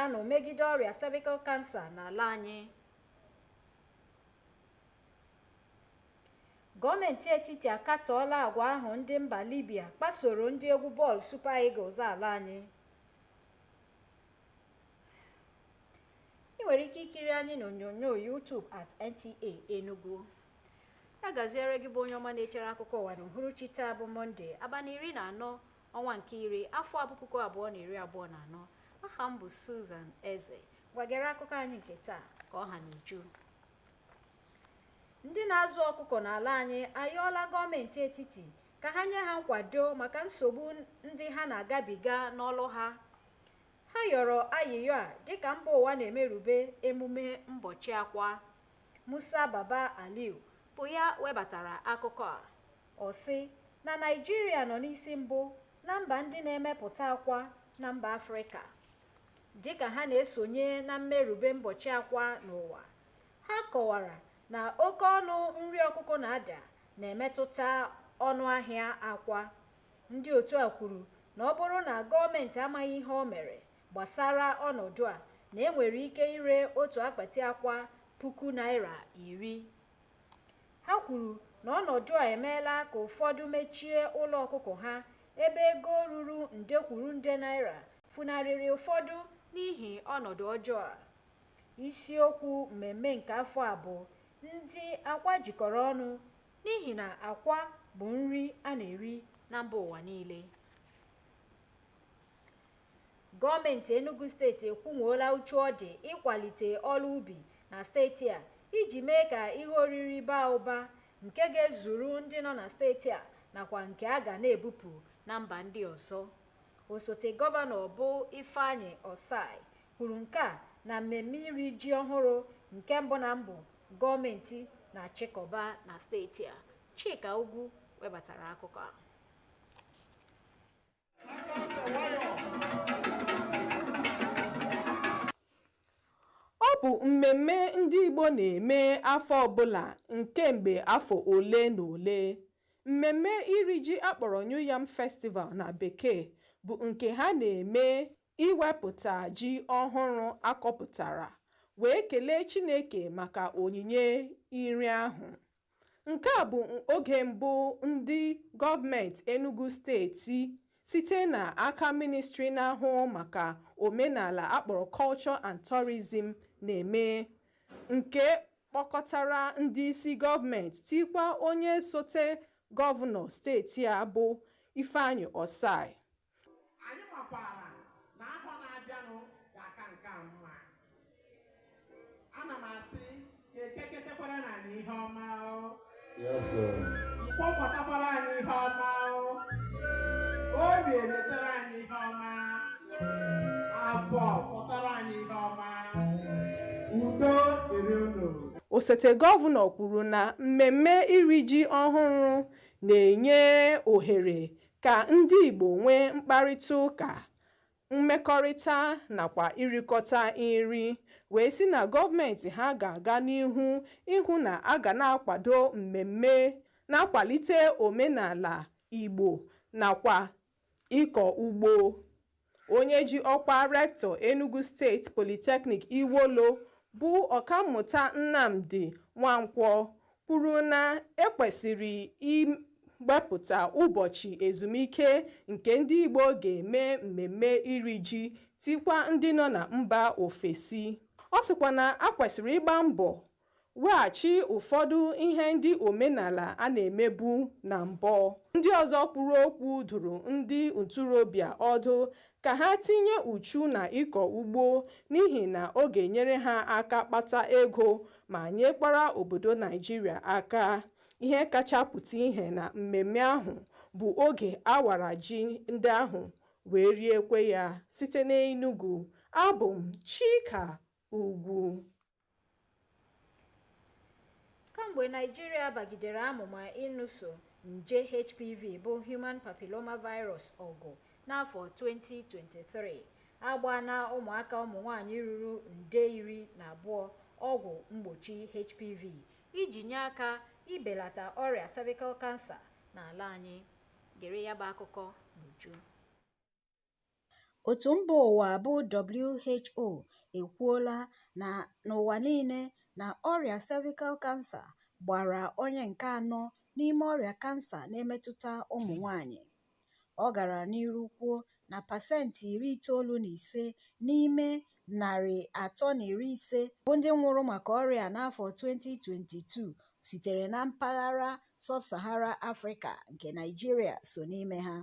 na-anọ megide ọrịa cervical cancer n'ala anyị. Gọọmenti etiti akatọọla agwa ahụ ndị mba Libya kpasoro ndị egwu bọọlụ Super Eagles ala anyị. Ị nwere ike ikiri anyị n'onyonyo YouTube @NTA Enugu. A gaziere gị bụ onye ọma na-echere akụkọ ụwa n'uhuruchi taa bụ Mọnde, abalị 14 ọnwa nke iri afọ 2024. Aha m bụ Susan Eze. Gwagere akụkọ anyị nke taa ka ọha n'uju. Ndị na-azụ ọkụkọ n'ala anyị ayọọla gọọmenti etiti ka ha nye ha nkwado maka nsogbu ndị ha na-agabiga n'ọlụ ha. Ha yọrọ ayịyọ a dịka mba ụwa na-emerube emume ụbọchị akwa. Musa Baba Aliu bụ ya webatara akụkọ a. Ọ sị na Naịjirịa nọ n'isi mbụ na mba ndị na-emepụta akwa na mba Afrịka. Dịka ha na-esonye na mmerube ụbọchị akwa n'ụwa, ha kọwara na oke ọnụ nri ọkụkọ na-ada na-emetụta ọnụ ahịa akwa. Ndị otu a kwuru na ọ bụrụ na gọọmenti amaghị ihe o mere gbasara ọnọdụ a, na enwere ike ire otu akpati akwa $10,000. Ha kwuru na ọnọdụ a emeela ka ụfọdụ mechie ụlọ ọkụkọ ha ebe ego ruru nde kwuru nde naira funarịrị ụfọdụ n'ihi ọnọdụ ọjọọ a. Isiokwu mmemme nke afọ a bụ ndị akwa jikọrọ ọnụ n'ihi na akwa bụ nri a na-eri na mba ụwa niile. Gọọmenti Enugu steeti ekwunwoola uchu ọ dị ịkwalite ọrụ ubi na steeti a iji mee ka ihe oriri baa ụba nke ga-ezuru ndị nọ na steeti a nakwa nke a ga na-ebupụ na mba ndị ọzọ. Osote gọvanọ bụ Ifeanyi Osai kwuru nke a na mmemme iri ji ọhụrụ nke mbụ na mbụ gọọmenti na-achịkọba na steeti a. Chika Ugwu webatara akụkọ a. Ọ bụ mmemme ndị Igbo na-eme afọ ọbụla nke mgbe afọ ole na ole. Mmemme iri ji akpọrọ New Yam Festival na bekee bụ nke ha na-eme iwepụta ji ọhụrụ akọpụtara wee kelee Chineke maka onyinye iri ahụ. Nke a bụ oge mbụ ndị gọọmenti Enugu steeti site n'aka ministri na-ahụ maka omenala akpọrọ Culture and Tourism na-eme, nke kpọkọtara ndị isi gọọmenti tikwa onye sote gọvanọ steeti a bụ Ifeanyi Osai. Anyị makwara na afọ na-abịanụ ga-aka nke a mma. Ana m asị ka ekeketekwara na anyị ihe ọma o. Mkpọkọtakwara anyị ihe ọma o. Obi emetara anyị ihe ọma. Afọ pụtara anyị ihe ọma. Udo dịrị unu. Osote gọvanọ kwuru na mmemme iri ji ọhụrụ na-enye ohere ka ndị Igbo nwee mkparịta ụka, mmekọrịta nakwa irikọta nri, wee sị na gọọmenti ha ga-aga n'ihu ịhụ na a ga na-akwado mmemme na-akwalite omenala Igbo nakwa ịkọ ugbo. Onye ji ọkwa rektọ Enugu State Polytechnic Iwolo bụ ọkammụta Nnamdi Nwankwọ kwuru na ekwesịrị iwepụta ụbọchị ezumike nke ndị Igbo ga-eme mmemme iri ji tikwa ndị nọ na mba ofesi. Ọ sịkwa na a kwesịrị ịgba mbọ weghachi ụfọdụ ihe ndị omenala a na-emebu na mbọ. Ndị ọzọ kwuru okwu dụrụ ndị ntorobịa ọdụ ka ha tinye uchu na ịkọ ugbo n'ihi na ọ ga-enyere ha aka kpata ego ma nyekwara obodo Naịjirịa aka. Ihe kacha pụta ihe na mmemme ahụ bụ oge awara ji ndị ahụ wee riekwe ya. Site n'Enugu, abụ m Chika Ugwu. Kamgbe Naịjirịa bagidere amụma ịnụso nje HPV bụ Human Papilloma Virus ọgụ n'afọ 2023, agbaana ụmụaka ụmụnwaanyị ruru nde 12 ọgwụ mgbochi HPV iji nye aka ibelata ọrịa cervical cancer n'ala anyị. Gere ya bụ akụkọ n'uju. Otu mba ụwa bụ WHO ekwuola na n'ụwa niile na ọrịa cervical cancer gbara onye nke anọ n'ime ọrịa kansa na-emetụta ụmụ nwanyị. Ọ gara n'ihu kwuo na pasentị 95 n'ime 350 bụ ndị nwụrụ maka ọrịa n'afọ 2022 sitere na mpaghara sub-Sahara Afrịka nke Nigeria so n'ime ha.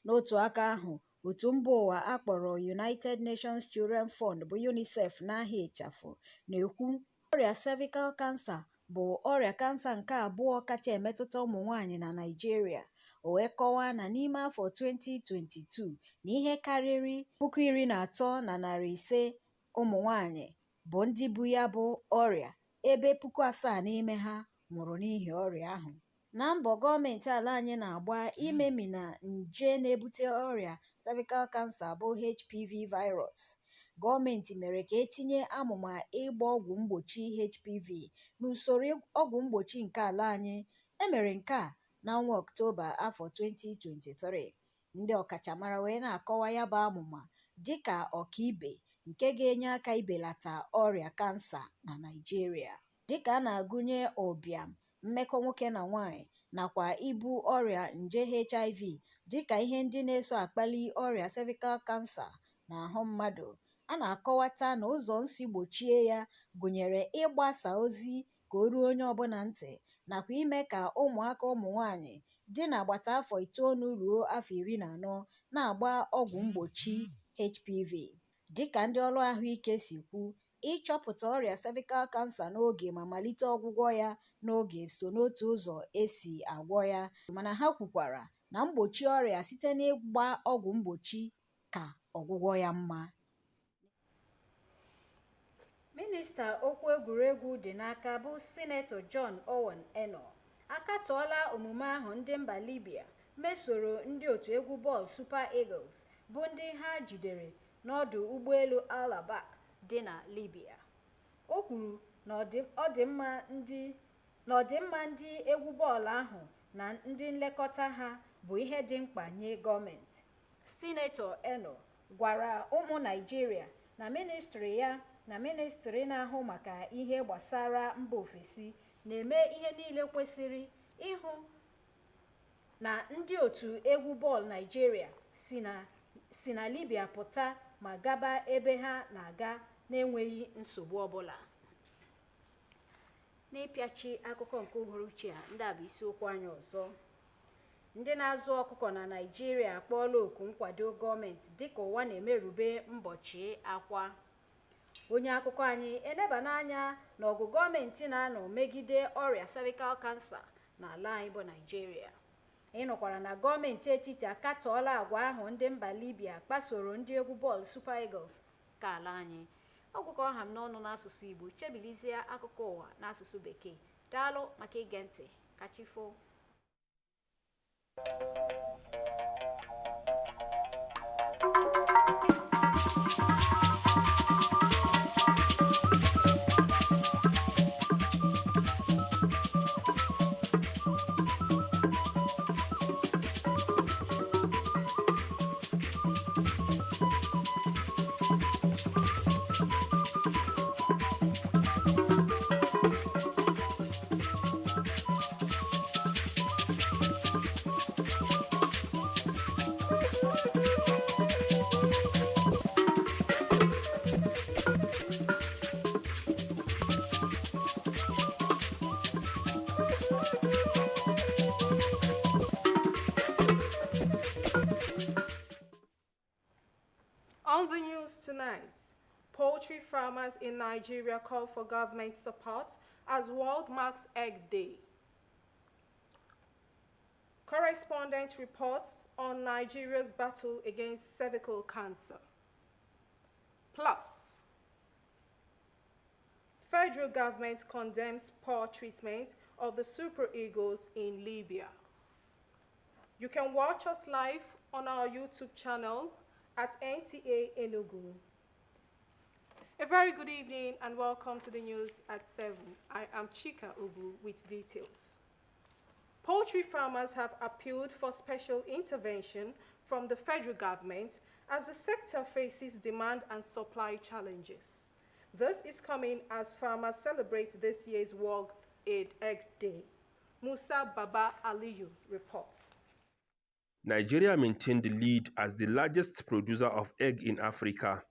N'otu aka ahụ, otu mba ụwa akpọrọ United Nations Children Fund bụ UNICEF n'aha ịchafụ na-ekwu ọrịa cervical cancer bụ ọrịa kansa nke abụọ kacha emetụta ụmụ nwanyị na Nigeria. O wee kọwaa na n'ime afọ 2022 na ihe karịrị 13,500 ụmụ nwanyị bụ ndị bu ya bụ ọrịa, ebe 7,000 n'ime ha nwụrụ n'ihi ọrịa ahụ. Na mbọ gọọmenti ala anyị na-agba imemi na nje na-ebute ọrịa cervical cancer bụ HPV virus, gọọmenti mere ka etinye amụma ịgba ọgwụ mgbochi HPV n'usoro ọgwụ mgbochi nke ala anyị. Emere nke a n'ọnwa Ọktoba afọ 2023. Ndị ọkachamara wee na-akọwa ya bụ amụma dịka ọkaibe nke ga-enye aka ibelata ọrịa kansa na Nigeria, dịka a na-agụnye ụbịam, mmekọ nwoke na nwanyị nakwa ibu ọrịa nje HIV dịka ihe ndị na-eso akpali ọrịa cervical cancer n'ahụ mmadụ. A na-akọwata na ụzọ nsi gbochie ya gụnyere ịgbasa ozi ka o ruo onye ọbụla ntị nakwa ime ka ụmụaka ụmụ nwanyị dị n'agbata afọ 9 ruo afọ 14 na-agba ọgwụ mgbochi HPV. Dịka ndị ọrụ ahụike si kwu, ịchọpụta ọrịa cervical cancer n'oge ma malite ọgwụgwọ ya n'oge so n'otu ụzọ esi agwọ ya, mana ha kwukwara na mgbochi ọrịa site n'ịgba ọgwụ mgbochi ka ọgwụgwọ ya mma. Minista okwu egwuregwu dị n'aka bụ Sinetọ John Owen Eno akatọọla omume ahụ ndị mba Libya mesoro ndị otu egwu bọọlụ Super Eagles bụ ndị ha jidere n'ọdụ ụgbọelu Al-Abak dị na Libya. O kwuru na ọdịmma ndị egwu bọọlụ ahụ na ndị nlekọta ha bụ ihe dị mkpa nye gọọmenti. Sinetọ Eno gwara ụmụ Naịjirịa na ministri ya na ministri na-ahụ maka ihe gbasara mba ofesi na-eme ihe niile kwesịrị ịhụ na ndị otu egwu bọọlụ Naịjirịa si na Libya pụta ma gaba ebe ha na-aga na-enweghị nsogbu ọbụla. N'ịpịachi akụkọ nke uhuruchi a, ndị a bụ isiokwu anyị ọzọ. Ndị na-azụ ọkụkọ na Naịjirịa akpọọla oku nkwado gọọmenti dịka ụwa na-emerube ụbọchị akwa. Onye akụkọ anyị eneba n'anya na ọgụ gọọmenti na-anọ megide ọrịa cervical cancer n'ala anyị bụ Naịjirịa. Ịnụkwara na gọọmenti etiti akatọọla agwa ahụ ndị mba Libya kpasoro ndị egwu bọọlụ Super Eagles ka ala anyị. Ọgụkọ ọha m n'ọnụ n'asụsụ Igbo, chebilizie akụkọ ụwa n'asụsụ Bekee. Daalụ maka ige ntị. Kachifo. On the news tonight, poultry farmers in Nigeria call for government support as world marks Egg Day. Correspondent reports on Nigeria's battle against cervical cancer. Plus, federal government condemns poor treatment of the Super Eagles in Libya. You can watch us live on our YouTube channel at NTA Enugu. A very good evening and welcome to the news at 7. I am Chika Ubu with details. Poultry farmers have appealed for special intervention from the federal government as the sector faces demand and supply challenges. This is coming as farmers celebrate this year's World Egg Day. Musa Baba Aliyu reports. Nigeria maintained the lead as the largest producer of egg in Africa.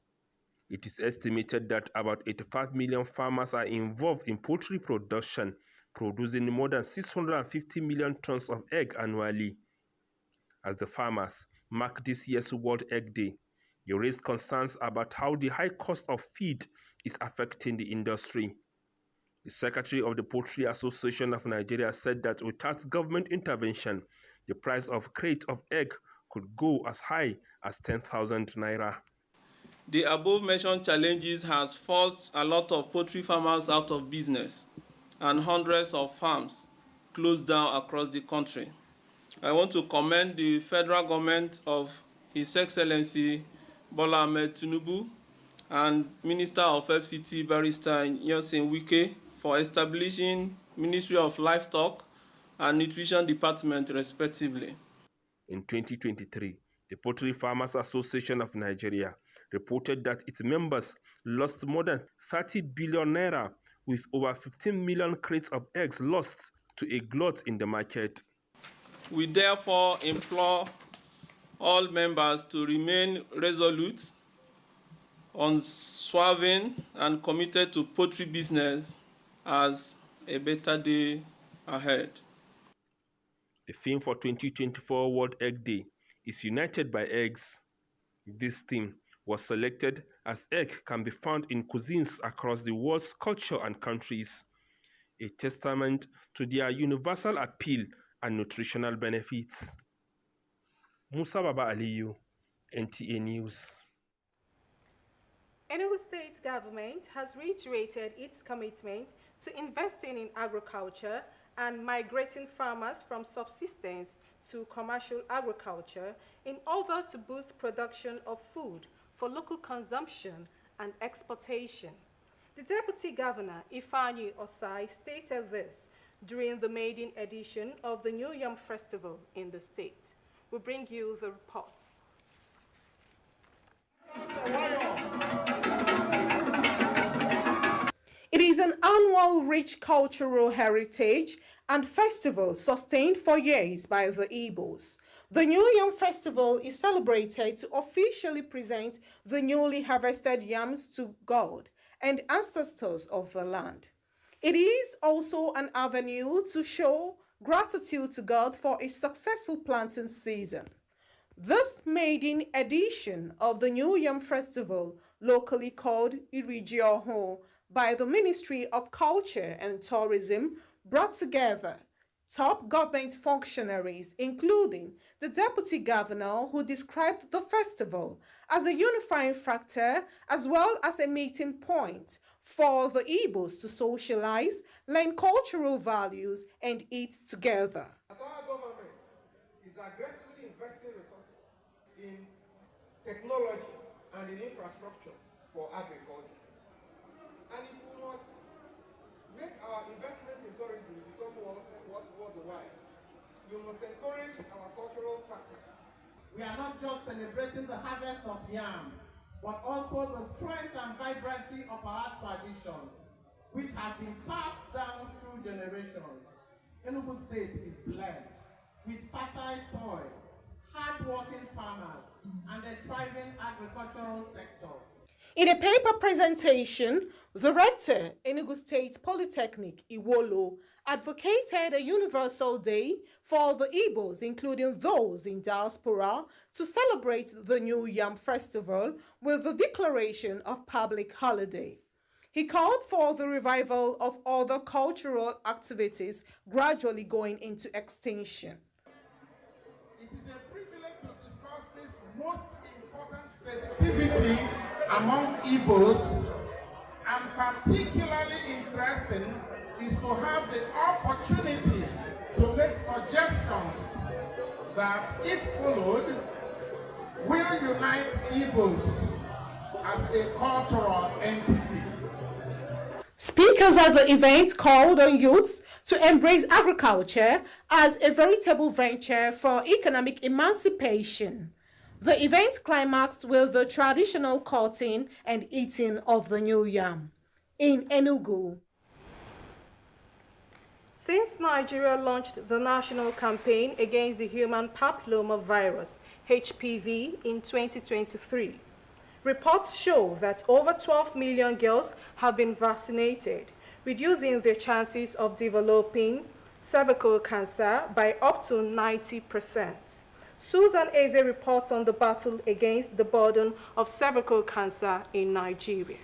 It is estimated that about 85 million farmers are involved in poultry production, producing more than 650 million tons of egg annually. As the farmers mark this year's World Egg Day, they raised concerns about how the high cost of feed is affecting the industry. The Secretary of the Poultry Association of Nigeria said that without government intervention, the price of crate of egg could go as high as 10,000 naira. The above-mentioned challenges has forced a lot of poultry farmers out of business, and hundreds of farms closed down across the country. I want to commend the federal government of His Excellency Bola Ahmed Tinubu and Minister of FCT Barrister Nyesom Wike for establishing Ministry of Livestock and Nutrition Department respectively. In 2023, the Poultry Farmers Association of Nigeria reported that its members lost more than 30 billion naira, with over 15 million crates of eggs lost to a glut in the market. We therefore implore all members to remain resolute, unswerving, and committed to poultry business as a better day ahead. The theme for 2024 World Egg Day is United by Eggs. This theme was selected as egg can be found in cuisines across the world's culture and countries, a testament to their universal appeal and nutritional benefits. Musa Baba Aliyu, NTA News. Enugu State government has reiterated its commitment to investing in agriculture and migrating farmers from subsistence to commercial agriculture in order to boost production of food for local consumption and exportation. The Deputy Governor, Ifeanyi Osai, stated this during the maiden edition of the New Yam Festival in the state. We bring you the reports. It is an annual rich cultural heritage and festival sustained for years by the Igbos. The New Yam Festival is celebrated to officially present the newly harvested yams to God and ancestors of the land. It is also an avenue to show gratitude to God for a successful planting season. This maiden edition of the New Yam Festival, locally called Iriji by the Ministry of Culture and Tourism, brought together top government functionaries, including the Deputy Governor, who described the festival as a unifying factor as well as a meeting point for the Igbos to socialize, learn cultural values, and eat together. Our government is aggressively investing resources in technology and in infrastructure for agriculture. And if we must make our investment in tourism become worldwide, we must encourage our cultural practices. We are not just celebrating the harvest of yam, but also the strength and vibrancy of our traditions, which have been passed down through generations. Enugu State is blessed with fertile soil, hard-working farmers, and a thriving agricultural sector. In a paper presentation, the rector, Enugu State Polytechnic, Iwolo, advocated a universal day for the Igbos, including those in diaspora, to celebrate the New Yam Festival with the declaration of public holiday. He called for the revival of other cultural activities gradually going into extinction. It is a privilege to discuss this most important festivity among Igbos, and particularly interesting is to have the opportunity to make suggestions that, if followed, will unite Igbos as a cultural entity. Speakers at the event called on youths to embrace agriculture as a veritable venture for economic emancipation. The event climaxed with the traditional cutting and eating of the new yam. In Enugu, since Nigeria launched the national campaign against the human papillomavirus, HPV, in 2023, reports show that over 12 million girls have been vaccinated, reducing their chances of developing cervical cancer by up to 90%. Susan Eze reports on the battle against the burden of cervical cancer in Nigeria.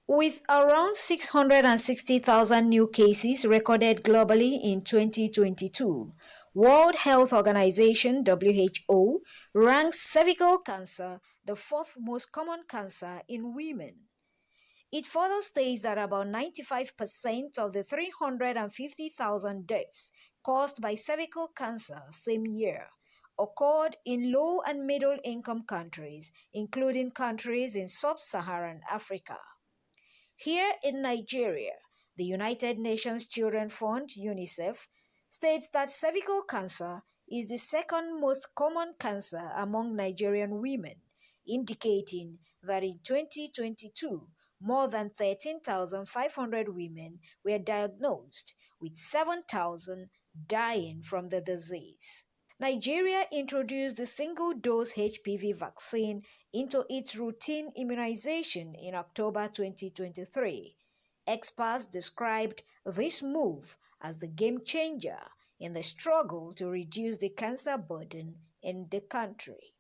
With around 660,000 new cases recorded globally in 2022, World Health Organization (WHO) ranks cervical cancer the fourth most common cancer in women. It further states that about 95% of the 350,000 deaths caused by cervical cancer same year occurred in low and middle income countries, including countries in sub-Saharan Africa. Here in Nigeria, the United Nations Children's Fund (UNICEF) states that cervical cancer is the second most common cancer among Nigerian women, indicating that in 2022, more than 13,500 women were diagnosed, with 7,000 dying from the disease. Nigeria introduced the single-dose HPV vaccine into its routine immunization in October 2023. Experts described this move as the game changer in the struggle to reduce the cancer burden in the country.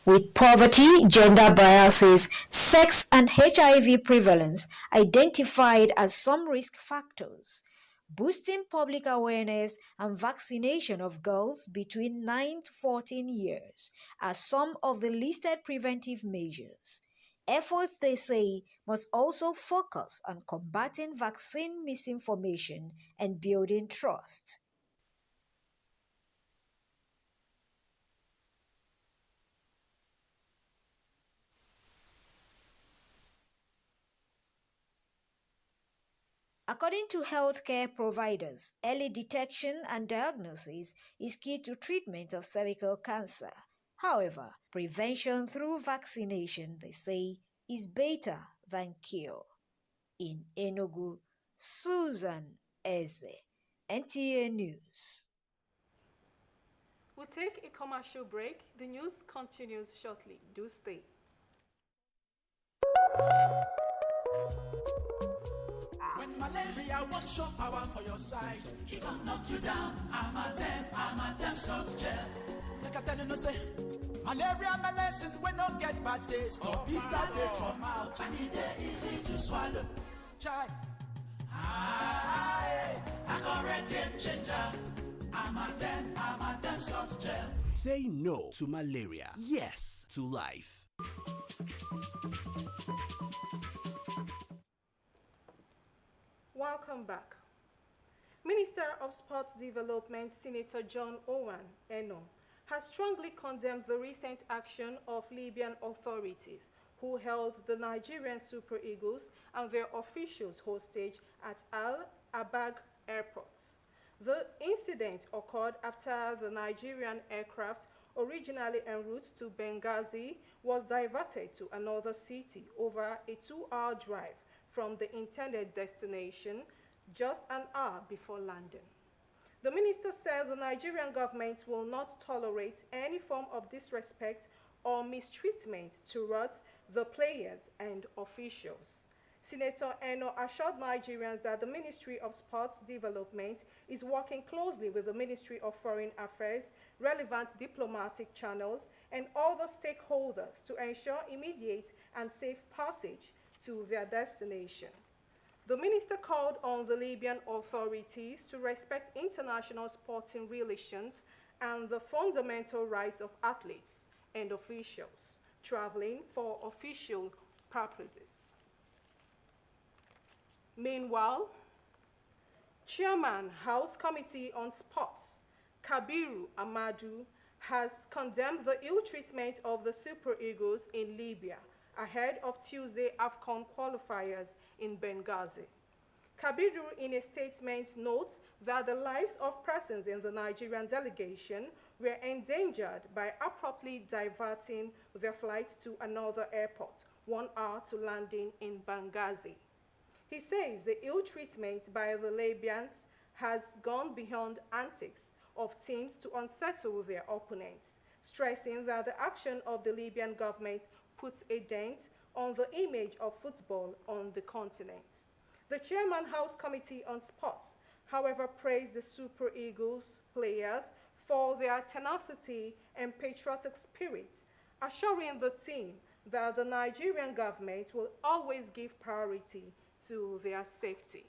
With poverty, gender biases, sex, and HIV prevalence identified as some risk factors, boosting public awareness and vaccination of girls between 9 to 14 years are some of the listed preventive measures. Efforts, they say, must also focus on combating vaccine misinformation and building trust. According to healthcare providers, early detection and diagnosis is key to treatment of cervical cancer. However, prevention through vaccination, they say, is better than cure. In Enugu, Susan Eze, NTA News. We'll take a commercial break. The news continues shortly. Do stay. When malaria won't show power for your side, he gon' knock you down. I'm a them salt gel. Like I tell you, no say, malaria medicine we don't get bad taste or bitter taste for mouth. And it easy to swallow. Try. I got red game changer. I'm a them salt gel. Say no to malaria. Yes to life. Welcome back. Minister of Sports Development, Senator John Owen Eno, has strongly condemned the recent action of Libyan authorities who held the Nigerian Super Eagles and their officials hostage at Al-Abag Airport. The incident occurred after the Nigerian aircraft, originally en route to Benghazi, was diverted to another city over a 2-hour drive from the intended destination just an hour before landing. The minister said the Nigerian government will not tolerate any form of disrespect or mistreatment towards the players and officials. Senator Eno assured Nigerians that the Ministry of Sports Development is working closely with the Ministry of Foreign Affairs, relevant diplomatic channels, and other stakeholders to ensure immediate and safe passage to their destination. The minister called on the Libyan authorities to respect international sporting relations and the fundamental rights of athletes and officials traveling for official purposes. Meanwhile, Chairman House Committee on Sports, Kabiru Amadu, has condemned the ill treatment of the Super Eagles in Libya ahead of Tuesday AFCON qualifiers in Benghazi. Kabiru, in a statement, notes that the lives of persons in the Nigerian delegation were endangered by abruptly diverting their flight to another airport 1 hour to landing in Benghazi. He says the ill treatment by the Libyans has gone beyond antics of teams to unsettle their opponents, stressing that the action of the Libyan government puts a dent on the image of football on the continent. The Chairman House Committee on Sports, however, praised the Super Eagles players for their tenacity and patriotic spirit, assuring the team that the Nigerian government will always give priority to their safety.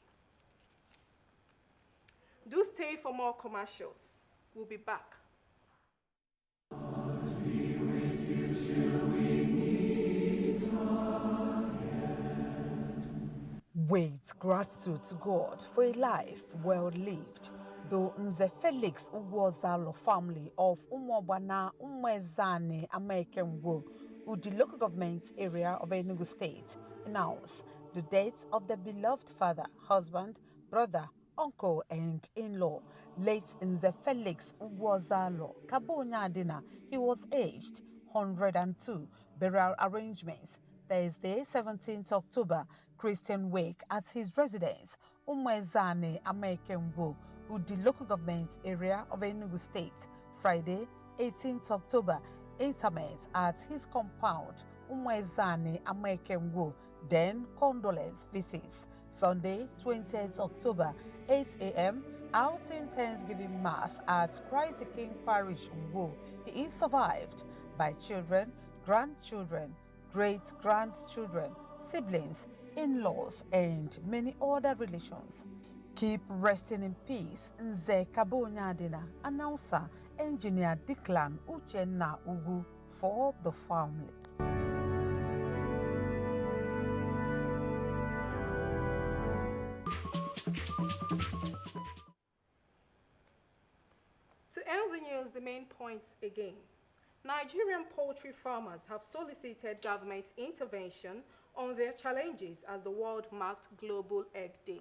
Do stay for more commercials. We'll be back. With gratitude to God for a life well lived, the Nze Felix Uwozalo family of Umobana Umwezane Amekenwo, Udi local government area of Enugu State, announced the death of their beloved father, husband, brother, uncle, and in-law, late Nze Felix Uwozalo Kabonyadina. He was aged 102. Burial arrangements Thursday, 17th October, Christian wake at his residence, Umwezane Amekenwo, Udi local government area of Enugu State. Friday, 18th October, interment at his compound, Umwezane Amekenwo, then condolence visits. Sunday, 20th October, 8 a.m., outing Thanksgiving Mass at Christ the King Parish, Ngwo. He is survived by children, grandchildren, great-grandchildren, siblings, in-laws, and many other relations. Keep resting in peace, Nze Kabonyadina, announcer, engineer Declan Uchenna Ugu, for the family. To end the news, the main points again. Nigerian poultry farmers have solicited government intervention on their challenges as the world marked Global Egg Day.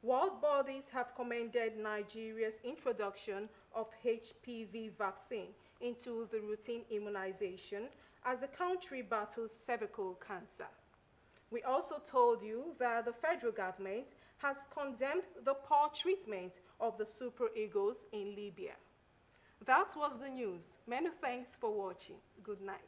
World bodies have commended Nigeria's introduction of HPV vaccine into the routine immunization as the country battles cervical cancer. We also told you that the federal government has condemned the poor treatment of the Super Eagles in Libya. That was the news. Many thanks for watching. Good night.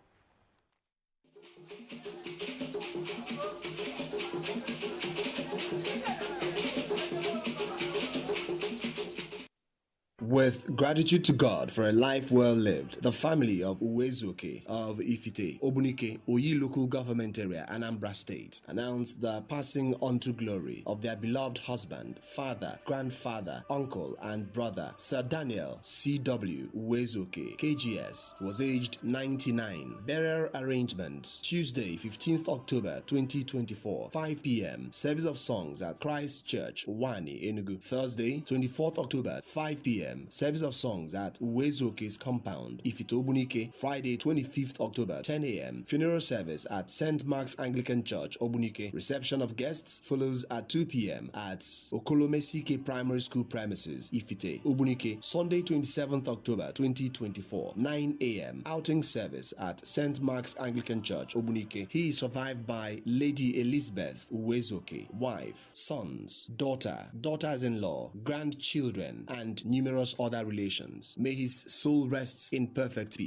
With gratitude to God for a life well lived, the family of Uwezuoke of Ifite, Obunike, Oyi local government area, Anambra State, announced the passing on to glory of their beloved husband, father, grandfather, uncle, and brother, Sir Daniel C.W. Uwezuoke, KGS. He was aged 99. Burial arrangements, Tuesday, 15th October 2024, 5 p.m. Service of songs at Christ Church, Wani, Enugu. Thursday, 24th October, 5 p.m. Service of songs at Uwezuoke's compound, Ifite Obunike. Friday, 25th October, 10 a.m. Funeral service at St. Mark's Anglican Church, Obunike. Reception of guests follows at 2 p.m. at Okolomesike Primary School premises, Ifite Obunike. Sunday, 27th October 2024, 9 a.m. Outing service at St. Mark's Anglican Church, Obunike. He is survived by Lady Elizabeth Uwezuoke, wife, sons, daughter, daughters-in-law, grandchildren, and numerous other relations. May his soul rest in perfect peace.